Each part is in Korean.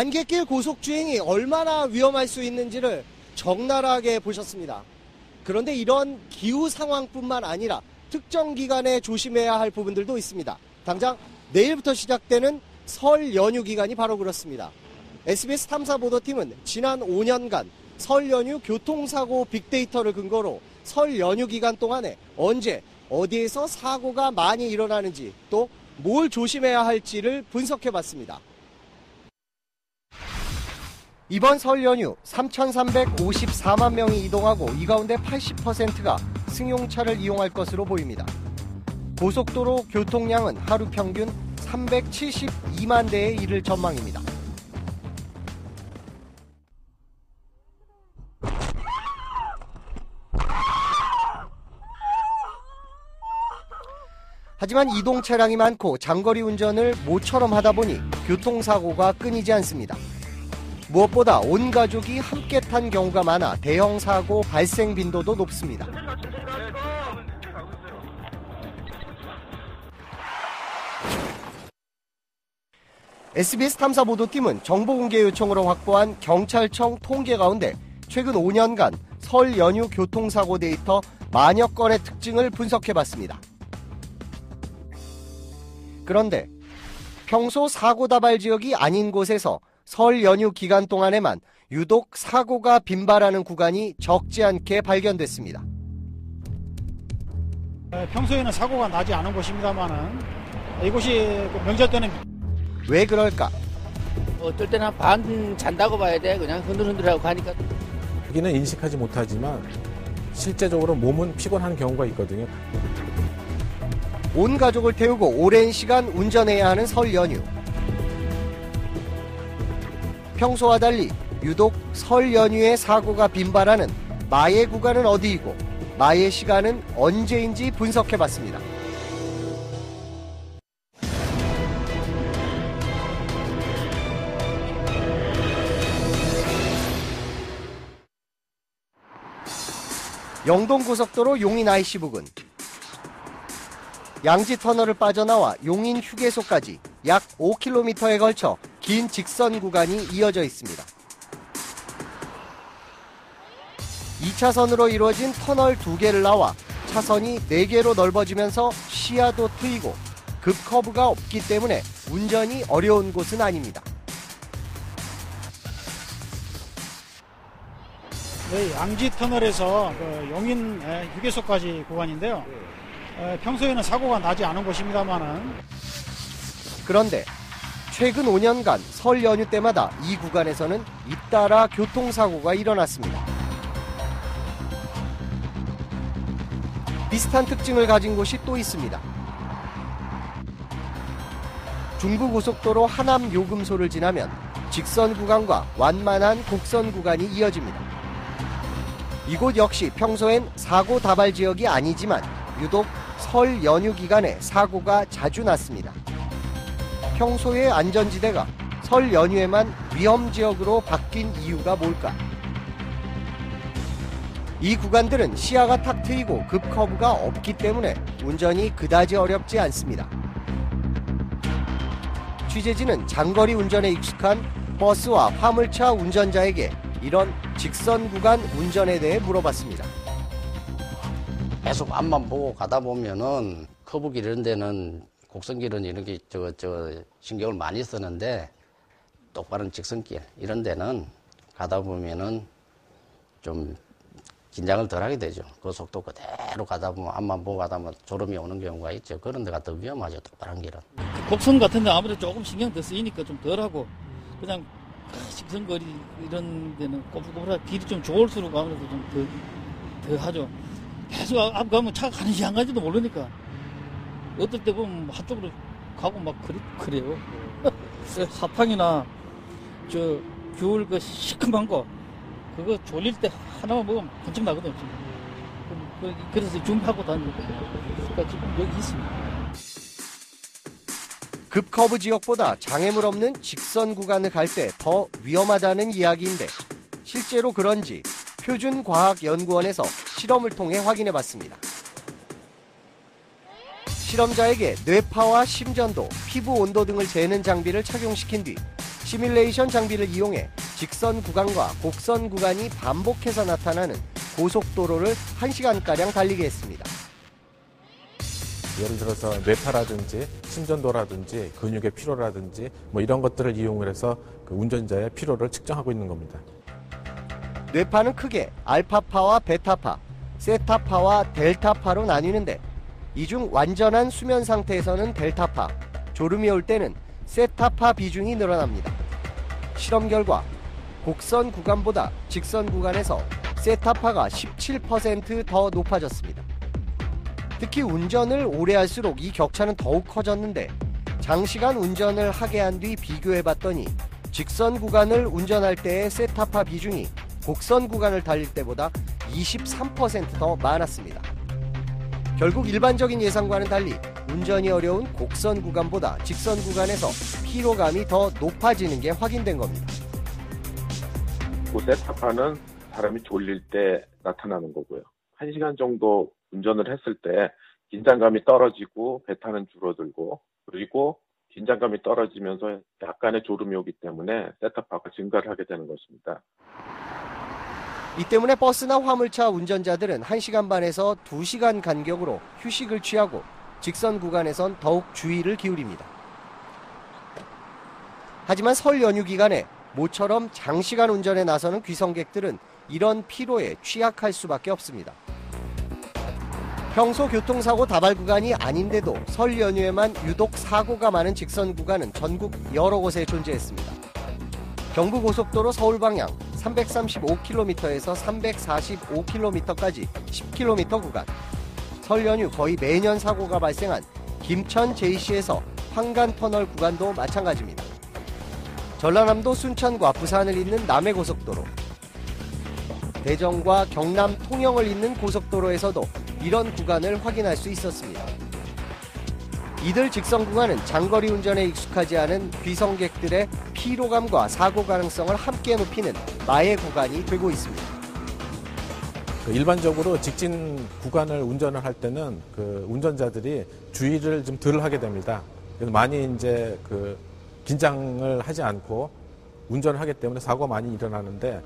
안갯길 고속주행이 얼마나 위험할 수 있는지를 적나라하게 보셨습니다. 그런데 이런 기후 상황뿐만 아니라 특정 기간에 조심해야 할 부분들도 있습니다. 당장 내일부터 시작되는 설 연휴 기간이 바로 그렇습니다. SBS 탐사보도팀은 지난 5년간 설 연휴 교통사고 빅데이터를 근거로 설 연휴 기간 동안에 언제 어디에서 사고가 많이 일어나는지 또 뭘 조심해야 할지를 분석해봤습니다. 이번 설 연휴 3,354만 명이 이동하고 이 가운데 80%가 승용차를 이용할 것으로 보입니다. 고속도로 교통량은 하루 평균 372만 대에 이를 전망입니다. 하지만 이동 차량이 많고 장거리 운전을 모처럼 하다 보니 교통사고가 끊이지 않습니다. 무엇보다 온 가족이 함께 탄 경우가 많아 대형 사고 발생 빈도도 높습니다. SBS 탐사보도팀은 정보공개 요청으로 확보한 경찰청 통계 가운데 최근 5년간 설 연휴 교통사고 데이터 만여 건의 특징을 분석해봤습니다. 그런데 평소 사고 다발 지역이 아닌 곳에서 설 연휴 기간 동안에만 유독 사고가 빈발하는 구간이 적지 않게 발견됐습니다. 평소에는 사고가 나지 않은 곳입니다만은 이곳이 명절 때는 왜 그럴까? 어떨 때는 반 잔다고 봐야 돼. 그냥 흔들흔들하고 가니까. 여기는 인식하지 못하지만 실제적으로 몸은 피곤한 경우가 있거든요. 온 가족을 태우고 오랜 시간 운전해야 하는 설 연휴. 평소와 달리 유독 설 연휴에 사고가 빈발하는 마의 구간은 어디이고 마의 시간은 언제인지 분석해봤습니다. 영동고속도로 용인 IC 부근. 양지터널을 빠져나와 용인 휴게소까지 약 5km에 걸쳐 긴 직선 구간이 이어져 있습니다. 2차선으로 이루어진 터널 2개를 나와 차선이 4개로 넓어지면서 시야도 트이고 급커브가 없기 때문에 운전이 어려운 곳은 아닙니다. 네, 양지터널에서 용인 휴게소까지 구간인데요. 평소에는 사고가 나지 않은 곳입니다만은 그런데 최근 5년간 설 연휴 때마다 이 구간에서는 잇따라 교통사고가 일어났습니다. 비슷한 특징을 가진 곳이 또 있습니다. 중부고속도로 하남 요금소를 지나면 직선 구간과 완만한 곡선 구간이 이어집니다. 이곳 역시 평소엔 사고 다발 지역이 아니지만 유독 설 연휴 기간에 사고가 자주 났습니다. 평소의 안전지대가 설 연휴에만 위험지역으로 바뀐 이유가 뭘까? 이 구간들은 시야가 탁 트이고 급커브가 없기 때문에 운전이 그다지 어렵지 않습니다. 취재진은 장거리 운전에 익숙한 버스와 화물차 운전자에게 이런 직선 구간 운전에 대해 물어봤습니다. 계속 앞만 보고 가다 보면은 커브길 이런 데는 곡선길은 이렇게 신경을 많이 쓰는데 똑바른 직선길 이런 데는 가다 보면은 좀 긴장을 덜 하게 되죠. 그 속도 그대로 가다 보면 앞만 보고 가다 보면 졸음이 오는 경우가 있죠. 그런 데가 더 위험하죠. 똑바른 길은. 곡선 같은 데 아무래도 조금 신경 더 쓰이니까 좀 덜하고 그냥 직선거리 이런 데는 꼬불꼬불하게 길이 좀 좋을수록 아무래도 좀 더 하죠. 계속 앞 가면 차가 가는지 안 가는지도 모르니까 어떨 때 보면 한쪽으로 가고 막 그래요. 사탕이나 겨울 시큼한 거 그거 졸릴 때 하나만 먹으면 번쩍 나거든요. 그래서 준비하고 다니고 지금 여기 있습니다. 급커브 지역보다 장애물 없는 직선 구간을 갈 때 더 위험하다는 이야기인데 실제로 그런지 표준과학연구원에서 실험을 통해 확인해봤습니다. 실험자에게 뇌파와 심전도, 피부 온도 등을 재는 장비를 착용시킨 뒤 시뮬레이션 장비를 이용해 직선 구간과 곡선 구간이 반복해서 나타나는 고속도로를 1시간가량 달리게 했습니다. 예를 들어서 뇌파라든지 심전도라든지 근육의 피로라든지 뭐 이런 것들을 이용을 해서 그 운전자의 피로를 측정하고 있는 겁니다. 뇌파는 크게 알파파와 베타파, 세타파와 델타파로 나뉘는데 이 중 완전한 수면 상태에서는 델타파, 졸음이 올 때는 세타파 비중이 늘어납니다. 실험 결과 곡선 구간보다 직선 구간에서 세타파가 17% 더 높아졌습니다. 특히 운전을 오래 할수록 이 격차는 더욱 커졌는데 장시간 운전을 하게 한 뒤 비교해봤더니 직선 구간을 운전할 때의 세타파 비중이 곡선 구간을 달릴 때보다 23% 더 많았습니다. 결국 일반적인 예상과는 달리 운전이 어려운 곡선 구간보다 직선 구간에서 피로감이 더 높아지는 게 확인된 겁니다. 세타파는 사람이 졸릴 때 나타나는 거고요. 1시간 정도 운전을 했을 때 긴장감이 떨어지고 베타는 줄어들고 그리고 긴장감이 떨어지면서 약간의 졸음이 오기 때문에 세타파가 증가를 하게 되는 것입니다. 이 때문에 버스나 화물차 운전자들은 1시간 반에서 2시간 간격으로 휴식을 취하고 직선 구간에선 더욱 주의를 기울입니다. 하지만 설 연휴 기간에 모처럼 장시간 운전에 나서는 귀성객들은 이런 피로에 취약할 수밖에 없습니다. 평소 교통사고 다발 구간이 아닌데도 설 연휴에만 유독 사고가 많은 직선 구간은 전국 여러 곳에 존재했습니다. 경부고속도로 서울 방향 335km에서 345km까지 10km 구간, 설 연휴 거의 매년 사고가 발생한 김천 JC에서 황간터널 구간도 마찬가지입니다. 전라남도 순천과 부산을 잇는 남해고속도로, 대전과 경남 통영을 잇는 고속도로에서도 이런 구간을 확인할 수 있었습니다. 이들 직선 구간은 장거리 운전에 익숙하지 않은 귀성객들의 피로감과 사고 가능성을 함께 높이는 마의 구간이 되고 있습니다. 일반적으로 직진 구간을 운전을 할 때는 그 운전자들이 주의를 좀 덜 하게 됩니다. 그래서 많이 이제 그 긴장을 하지 않고 운전을 하기 때문에 사고가 많이 일어나는데,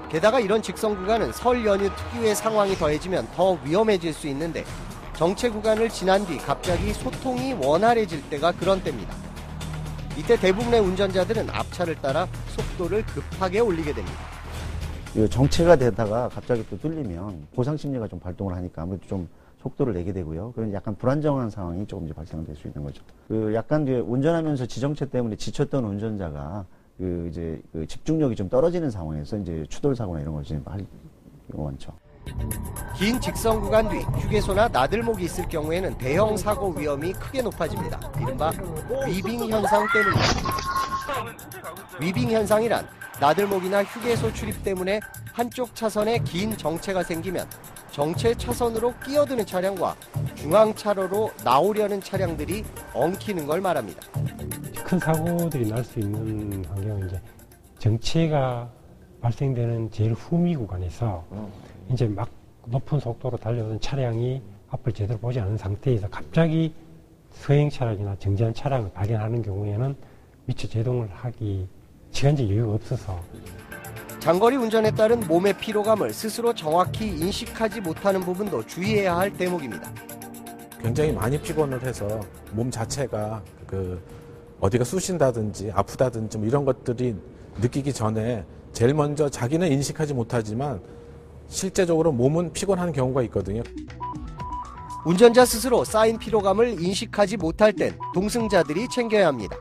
게다가 이런 직선 구간은 설 연휴 특유의 상황이 더해지면 더 위험해질 수 있는데 정체 구간을 지난 뒤 갑자기 소통이 원활해질 때가 그런 때입니다. 이때 대부분의 운전자들은 앞차를 따라 속도를 급하게 올리게 됩니다. 정체가 되다가 갑자기 또 뚫리면 보상심리가 좀 발동을 하니까 아무래도 좀 속도를 내게 되고요. 그런 약간 불안정한 상황이 조금 이제 발생될 수 있는 거죠. 약간 운전하면서 지정체 때문에 지쳤던 운전자가 집중력이 좀 떨어지는 상황에서 이제 추돌 사고나 이런 걸 좀 할 경우가 많죠. 긴 직선 구간 뒤 휴게소나 나들목이 있을 경우에는 대형 사고 위험이 크게 높아집니다. 이른바 위빙 현상 때문입니다. 위빙 현상이란 나들목이나 휴게소 출입 때문에 한쪽 차선에 긴 정체가 생기면 정체 차선으로 끼어드는 차량과 중앙차로로 나오려는 차량들이 엉키는 걸 말합니다. 큰 사고들이 날 수 있는 환경은 이제 정체가 발생되는 제일 후미 구간에서 이제 막 높은 속도로 달려오는 차량이 앞을 제대로 보지 않은 상태에서 갑자기 서행 차량이나 정지한 차량을 발견하는 경우에는 미처 제동을 하기 시간적 여유가 없어서 장거리 운전에 따른 몸의 피로감을 스스로 정확히 인식하지 못하는 부분도 주의해야 할 대목입니다. 굉장히 많이 피곤을 해서 몸 자체가 어디가 쑤신다든지 아프다든지 뭐 이런 것들이 느끼기 전에 제일 먼저 자기는 인식하지 못하지만 실제적으로 몸은 피곤한 경우가 있거든요. 운전자 스스로 쌓인 피로감을 인식하지 못할 땐 동승자들이 챙겨야 합니다.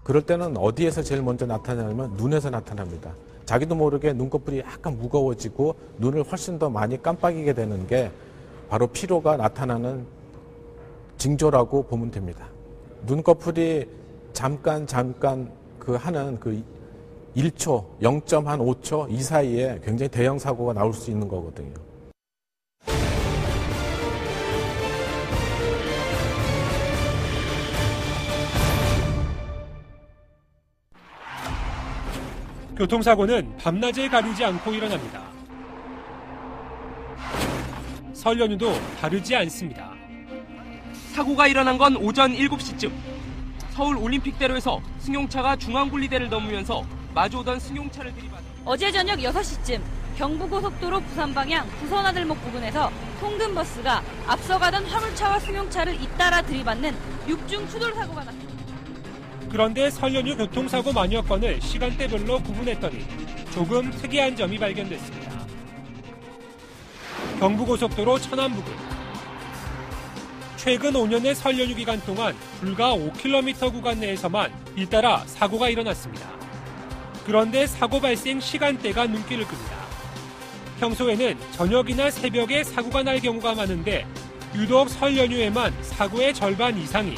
그럴 때는 어디에서 제일 먼저 나타나냐면 눈에서 나타납니다. 자기도 모르게 눈꺼풀이 약간 무거워지고 눈을 훨씬 더 많이 깜빡이게 되는 게 바로 피로가 나타나는 징조라고 보면 됩니다. 눈꺼풀이 잠깐 하는 1초, 0.5초 이 사이에 굉장히 대형 사고가 나올 수 있는 거거든요. 교통사고는 밤낮에 가리지 않고 일어납니다. 설 연휴도 다르지 않습니다. 사고가 일어난 건 오전 7시쯤. 서울 올림픽대로에서 승용차가 중앙분리대를 넘으면서 마주오던 승용차를 들이받아 어제 저녁 6시쯤 경부고속도로 부산 방향 부선화들목 부근에서 통근버스가 앞서가던 화물차와 승용차를 잇따라 들이받는 6중 추돌 사고가 났습니다. 그런데 설 연휴 교통사고 만여 건을 시간대별로 구분했더니 조금 특이한 점이 발견됐습니다. 경부고속도로 천안 부근. 최근 5년의 설 연휴 기간 동안 불과 5km 구간 내에서만 잇따라 사고가 일어났습니다. 그런데 사고 발생 시간대가 눈길을 끕니다. 평소에는 저녁이나 새벽에 사고가 날 경우가 많은데 유독 설 연휴에만 사고의 절반 이상이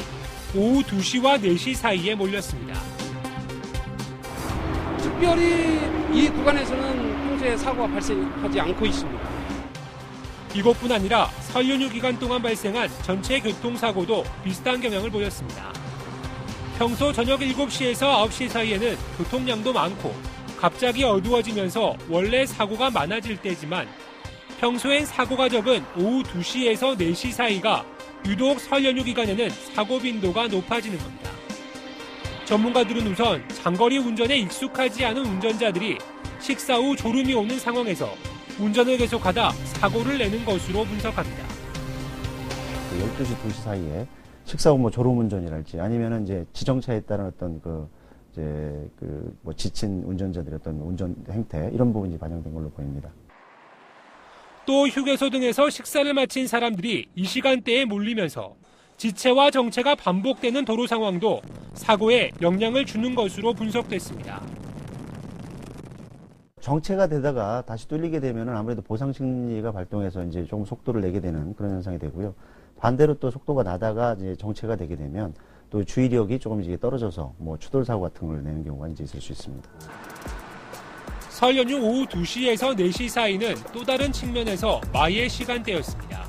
오후 2시와 4시 사이에 몰렸습니다. 특별히 이 구간에서는 평소에 사고가 발생하지 않고 있습니다. 이것뿐 아니라 설 연휴 기간 동안 발생한 전체 교통사고도 비슷한 경향을 보였습니다. 평소 저녁 7시에서 9시 사이에는 교통량도 많고 갑자기 어두워지면서 원래 사고가 많아질 때지만 평소엔 사고가 적은 오후 2시에서 4시 사이가 유독 설 연휴 기간에는 사고 빈도가 높아지는 겁니다. 전문가들은 우선 장거리 운전에 익숙하지 않은 운전자들이 식사 후 졸음이 오는 상황에서 운전을 계속하다 사고를 내는 것으로 분석합니다. 12시, 2시 사이에 식사 후 뭐 졸음운전이랄지 아니면은 이제 지정차에 따른 어떤 지친 운전자들의 어떤 운전 행태 이런 부분이 반영된 걸로 보입니다. 또 휴게소 등에서 식사를 마친 사람들이 이 시간대에 몰리면서 지체와 정체가 반복되는 도로 상황도 사고에 영향을 주는 것으로 분석됐습니다. 정체가 되다가 다시 뚫리게 되면은 아무래도 보상 심리가 발동해서 이제 조금 속도를 내게 되는 그런 현상이 되고요. 반대로 또 속도가 나다가 이제 정체가 되게 되면 또 주의력이 조금 이제 떨어져서 뭐 추돌 사고 같은 걸 내는 경우가 이제 있을 수 있습니다. 설 연휴 오후 2시에서 4시 사이는 또 다른 측면에서 마의 시간대였습니다.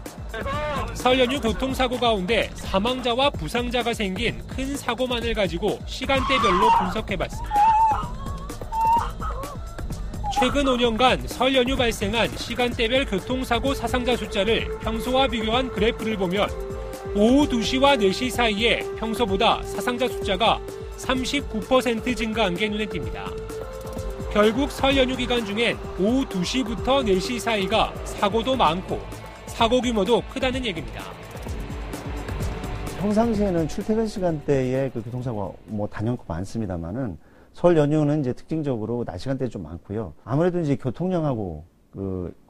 설 연휴 교통사고 가운데 사망자와 부상자가 생긴 큰 사고만을 가지고 시간대별로 분석해봤습니다. 최근 5년간 설 연휴 발생한 시간대별 교통사고 사상자 숫자를 평소와 비교한 그래프를 보면 오후 2시와 4시 사이에 평소보다 사상자 숫자가 39% 증가한 게 눈에 띕니다. 결국 설 연휴 기간 중엔 오후 2시부터 4시 사이가 사고도 많고 사고 규모도 크다는 얘기입니다. 평상시에는 출퇴근 시간대에 그 교통사고가 뭐 단연코 많습니다만은 설 연휴는 이제 특징적으로 낮 시간대에 좀 많고요. 아무래도 이제 교통량하고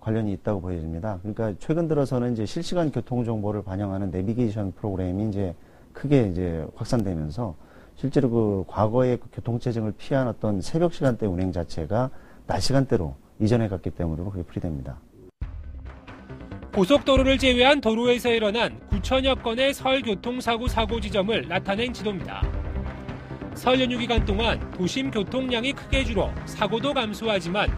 관련이 있다고 보여집니다. 그러니까 최근 들어서는 이제 실시간 교통 정보를 반영하는 내비게이션 프로그램이 이제 크게 이제 확산되면서 실제로 과거의 교통체증을 피한 어떤 새벽 시간대 운행 자체가 낮 시간대로 이전해 갔기 때문에 그게 풀이됩니다. 고속도로를 제외한 도로에서 일어난 9천여 건의 설 교통사고 사고 지점을 나타낸 지도입니다. 설 연휴 기간 동안 도심 교통량이 크게 줄어 사고도 감소하지만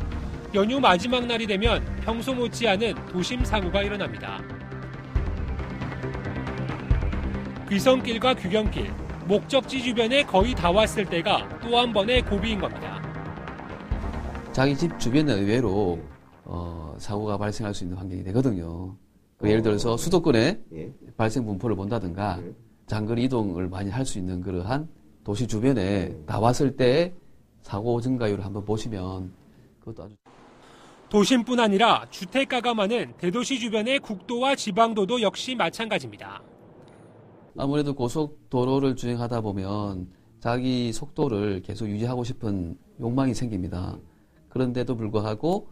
연휴 마지막 날이 되면 평소 못지않은 도심 사고가 일어납니다. 귀성길과 귀경길, 목적지 주변에 거의 다 왔을 때가 또 한 번의 고비인 겁니다. 자기 집 주변에 의외로 사고가 발생할 수 있는 환경이 되거든요. 예를 들어서 수도권에 발생 분포를 본다든가 장거리 이동을 많이 할 수 있는 그러한 도시 주변에 나왔을 때 사고 증가율을 한번 보시면 그것도 아주 도심뿐 아니라 주택가가 많은 대도시 주변의 국도와 지방도도 역시 마찬가지입니다. 아무래도 고속도로를 주행하다 보면 자기 속도를 계속 유지하고 싶은 욕망이 생깁니다. 그런데도 불구하고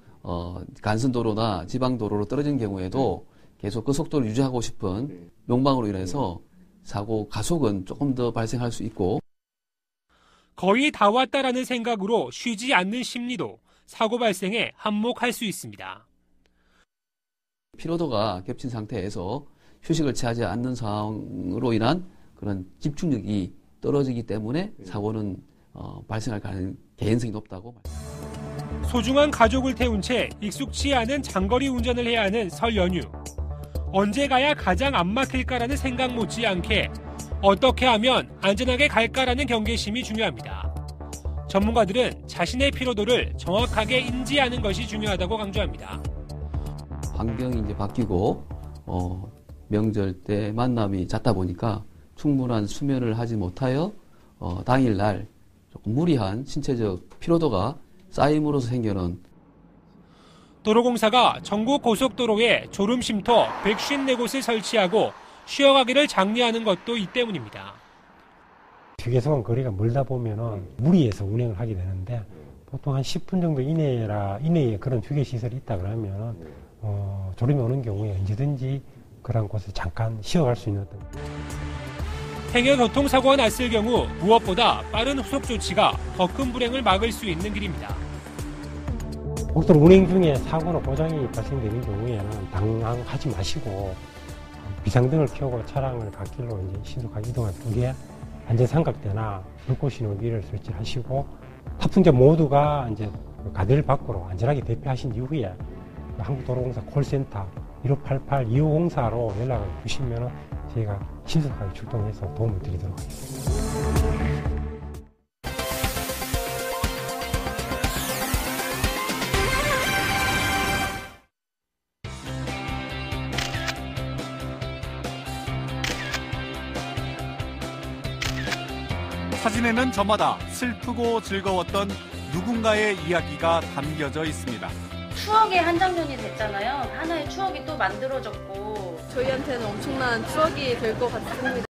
간선도로나 지방도로로 떨어진 경우에도 계속 그 속도를 유지하고 싶은 욕망으로 인해서 사고 가속은 조금 더 발생할 수 있고 거의 다 왔다라는 생각으로 쉬지 않는 심리도 사고 발생에 한몫할 수 있습니다. 피로도가 겹친 상태에서 휴식을 취하지 않는 상황으로 인한 그런 집중력이 떨어지기 때문에 사고는 발생할 개연성이 높다고. 소중한 가족을 태운 채 익숙치 않은 장거리 운전을 해야 하는 설 연휴. 언제 가야 가장 안 막힐까라는 생각 못지않게 어떻게 하면 안전하게 갈까라는 경계심이 중요합니다. 전문가들은 자신의 피로도를 정확하게 인지하는 것이 중요하다고 강조합니다. 환경이 이제 바뀌고 명절 때 만남이 잦다 보니까 충분한 수면을 하지 못하여 당일날 조금 무리한 신체적 피로도가 쌓임으로써 생겨난 도로공사가 전국 고속도로에 졸음쉼터 154곳을 설치하고 쉬어가기를 장려하는 것도 이 때문입니다. 휴게소와 거리가 멀다 보면은 무리해서 운행을 하게 되는데 보통 한 10분 정도 이내에 그런 휴게시설이 있다 그러면은 졸음이 오는 경우에 언제든지 그런 곳에 잠깐 쉬어갈 수 있는 어떤. 행여 교통사고가 났을 경우 무엇보다 빠른 후속 조치가 더 큰 불행을 막을 수 있는 길입니다. 고속도로 운행 중에 사고나 고장이 발생되는 경우에는 당황하지 마시고 비상등을 켜고 차량을 갓길로 이제 신속하게 이동하는 쪽에 안전삼각대나 불꽃 신호기를 설치하시고 탑승자 모두가 이제 가드를 밖으로 안전하게 대피하신 이후에 한국도로공사 콜센터 1588-2504로 연락을 주시면 저희가 신속하게 출동해서 도움을 드리도록 하겠습니다. 사진에는 저마다 슬프고 즐거웠던 누군가의 이야기가 담겨져 있습니다. 추억의 한 장면이 됐잖아요. 하나의 추억이 또 만들어졌고 저희한테는 엄청난 추억이 될 것 같습니다.